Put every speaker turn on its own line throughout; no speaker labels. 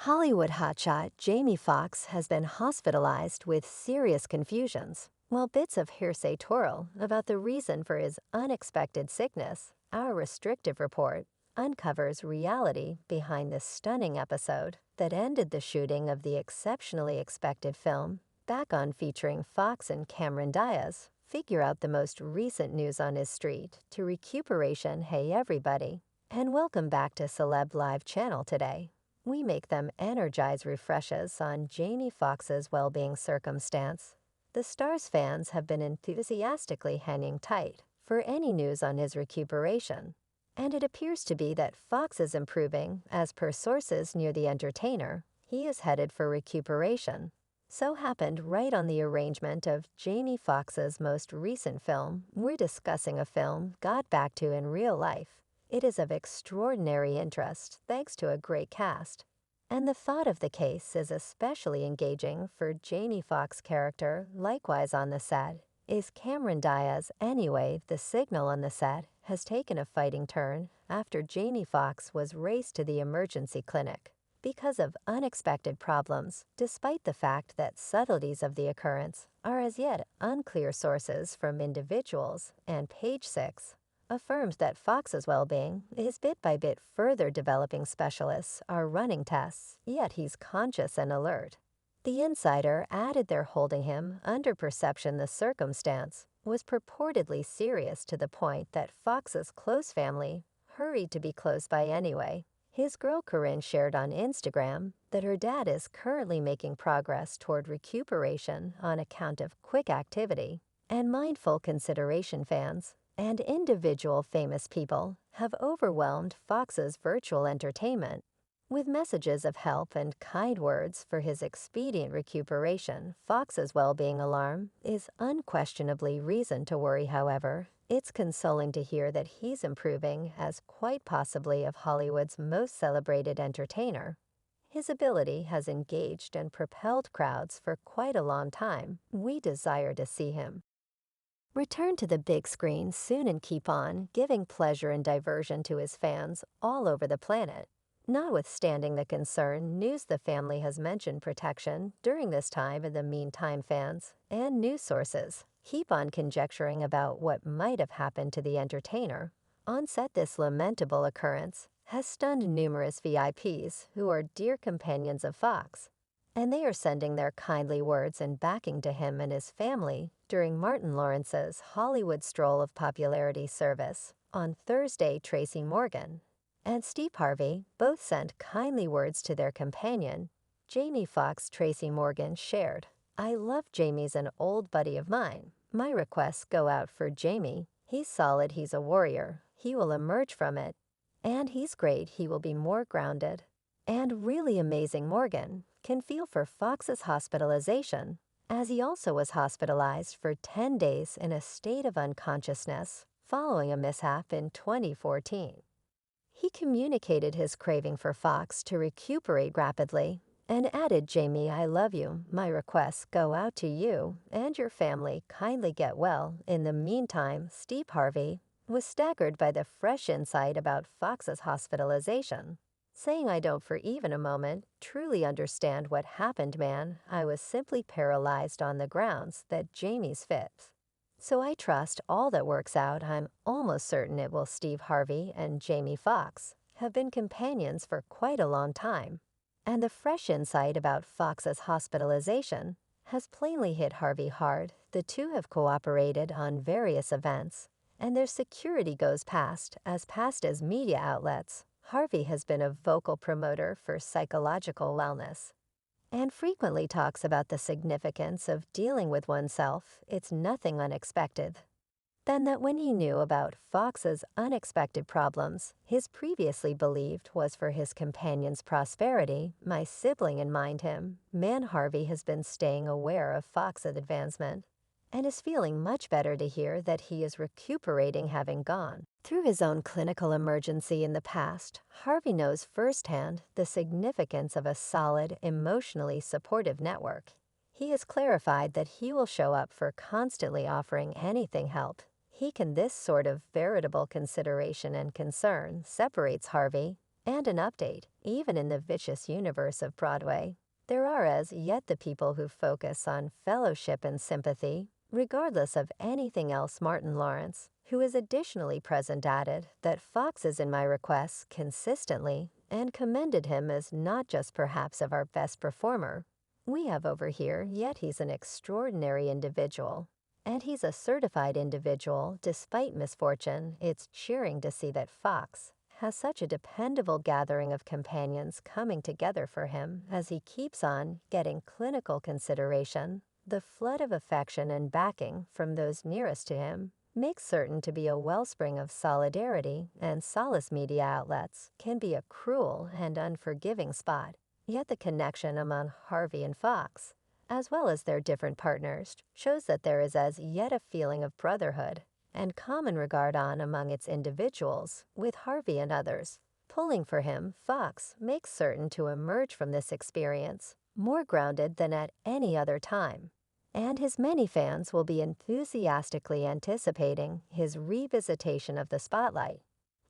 Hollywood hotshot Jamie Foxx has been hospitalized with serious confusions, while bits of hearsay twirl about the reason for his unexpected sickness. Our restrictive report uncovers reality behind the stunning episode that ended the shooting of the exceptionally expected film. Back on featuring Fox and Cameron Diaz, figure out the most recent news on his street to recuperation. Hey everybody, and welcome back to Celeb Live channel today. We make them energize refreshes on Jamie Foxx's well-being circumstance. The star's fans have been enthusiastically hanging tight for any news on his recuperation, and it appears to be that Foxx is improving. As per sources near the entertainer, he is headed for recuperation. So happened right on the arrangement of Jamie Foxx's most recent film. We're discussing a film got back to in real life. It is of extraordinary interest thanks to a great cast. And the thought of the case is especially engaging for Jamie Foxx's character. Likewise on the set is Cameron Diaz. Anyway, the signal on the set has taken a fighting turn after Jamie Foxx was raced to the emergency clinic because of unexpected problems, despite the fact that subtleties of the occurrence are as yet unclear. Sources from individuals and Page 6 affirms that Foxx's well-being is bit by bit further developing. Specialists are running tests, yet he's conscious and alert. The insider added they're holding him under perception. The circumstance was purportedly serious to the point that Foxx's close family hurried to be close by anyway. His girl Corinne shared on Instagram that her dad is currently making progress toward recuperation on account of quick activity and mindful consideration. Fans and individual famous people have overwhelmed Foxx's virtual entertainment with messages of help and kind words for his expedient recuperation. Foxx's well-being alarm is unquestionably reason to worry. However, it's consoling to hear that he's improving as quite possibly of Hollywood's most celebrated entertainer. His ability has engaged and propelled crowds for quite a long time. We desire to see him return to the big screen soon and keep on giving pleasure and diversion to his fans all over the planet. Notwithstanding the concern news, the family has mentioned protection during this time. In the meantime, fans and news sources keep on conjecturing about what might have happened to the entertainer on set. This lamentable occurrence has stunned numerous VIPs who are dear companions of Fox, and they are sending their kindly words and backing to him and his family during Martin Lawrence's Hollywood stroll of popularity service on Thursday. Tracy Morgan and Steve Harvey both sent kindly words to their companion, Jamie Foxx. Tracy Morgan shared, "I love Jamie's an old buddy of mine. My requests go out for Jamie. He's solid, he's a warrior. He will emerge from it. And he's great, he will be more grounded and really amazing." Morgan can feel for Foxx's hospitalization, as he also was hospitalized for 10 days in a state of unconsciousness following a mishap in 2014. He communicated his craving for Foxx to recuperate rapidly and added, "Jamie, I love you. My requests go out to you and your family. Kindly get well. In the meantime." Steve Harvey was staggered by the fresh insight about Foxx's hospitalization, saying, "I don't for even a moment truly understand what happened, man. I was simply paralyzed on the grounds that Jamie's fit. So I trust all that works out. I'm almost certain it will." Steve Harvey and Jamie Foxx have been companions for quite a long time, and the fresh insight about Foxx's hospitalization has plainly hit Harvey hard. The two have cooperated on various events, and their security goes past as media outlets. Harvey has been a vocal promoter for psychological wellness and frequently talks about the significance of dealing with oneself. It's nothing unexpected than that when he knew about Foxx's unexpected problems, his previously believed was for his companion's prosperity. "My sibling in mind him." Man, Harvey has been staying aware of Foxx's advancement and is feeling much better to hear that he is recuperating, having gone through his own clinical emergency in the past. Harvey knows firsthand the significance of a solid, emotionally supportive network. He has clarified that he will show up for constantly offering anything help he can. This sort of veritable consideration and concern separates Harvey and an update Even in the vicious universe of Broadway, there are as yet the people who focus on fellowship and sympathy, regardless of anything else. Martin Lawrence, who is additionally present, added that Foxx is in my requests consistently and commended him as not just perhaps of our best performer we have over here, yet he's an extraordinary individual. And he's a certified individual despite misfortune. It's cheering to see that Foxx has such a dependable gathering of companions coming together for him as he keeps on getting clinical consideration. The flood of affection and backing from those nearest to him makes certain to be a wellspring of solidarity, and solace. Media outlets can be a cruel and unforgiving spot. Yet the connection among Harvey and Foxx, as well as their different partners, shows that there is as yet a feeling of brotherhood and common regard on among its individuals, with Harvey and others pulling for him. Foxx makes certain to emerge from this experience more grounded than at any other time, and his many fans will be enthusiastically anticipating his revisitation of the spotlight.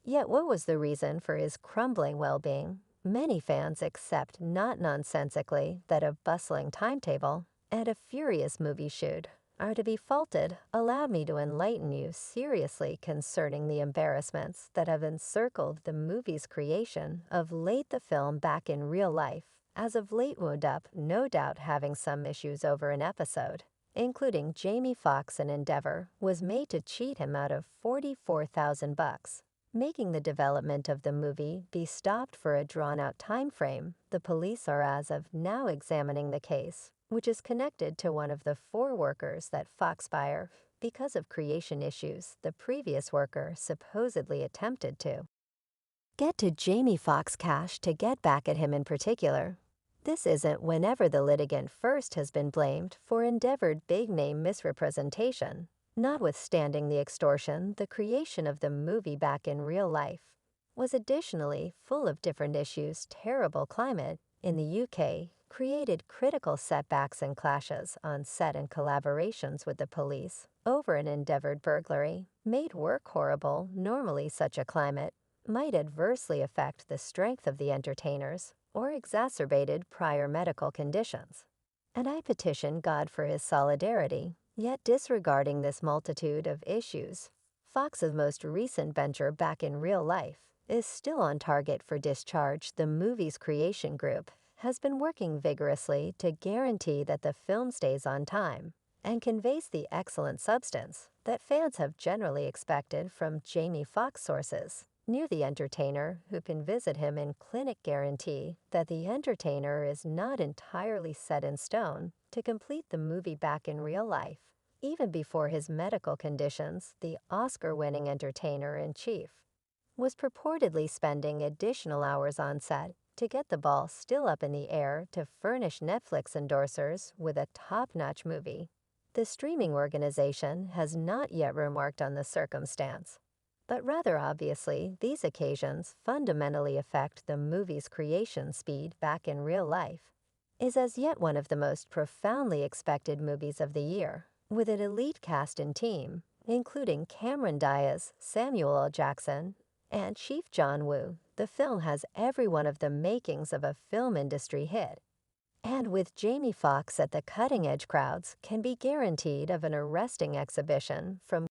Yet what was the reason for his crumbling well-being? Many fans accept not nonsensically that a bustling timetable and a furious movie shoot are to be faulted. Allow me to enlighten you seriously concerning the embarrassments that have encircled the movie's creation of late. The film Back in Real Life, as of late, wound up no doubt having some issues over an episode, including Jamie Foxx. An endeavor was made to cheat him out of $44,000, making the development of the movie be stopped for a drawn-out time frame. The police are as of now examining the case, which is connected to one of the 4 workers that Foxx fired because of creation issues the previous worker supposedly attempted to get to Jamie Foxx cash to get back at him in particular. This isn't whenever the litigant first has been blamed for endeavored big-name misrepresentation. Notwithstanding the extortion, the creation of the movie Back in Real Life was additionally full of different issues. Terrible climate in the UK created critical setbacks and clashes on set, and collaborations with the police over an endeavored burglary made work horrible. Normally, such a climate might adversely affect the strength of the entertainers or exacerbated prior medical conditions. And I petition God for his solidarity. Yet disregarding this multitude of issues, Fox's most recent venture Back in Real Life is still on target for discharge. The movie's creation group has been working vigorously to guarantee that the film stays on time and conveys the excellent substance that fans have generally expected from Jamie Foxx. Sources near the entertainer who can visit him in clinic guarantee that the entertainer is not entirely set in stone to complete the movie Back in Real Life. Even before his medical conditions, the Oscar-winning entertainer-in-chief was purportedly spending additional hours on set to get the ball still up in the air to furnish Netflix endorsers with a top-notch movie. The streaming organization has not yet remarked on the circumstance, but rather obviously these occasions fundamentally affect the movie's creation speed. Back in Real Life is as yet one of the most profoundly expected movies of the year, with an elite cast and team, including Cameron Diaz, Samuel L. Jackson, and Chief John Woo. The film has every one of the makings of a film industry hit, and with Jamie Foxx at the cutting edge, crowds can be guaranteed of an arresting exhibition from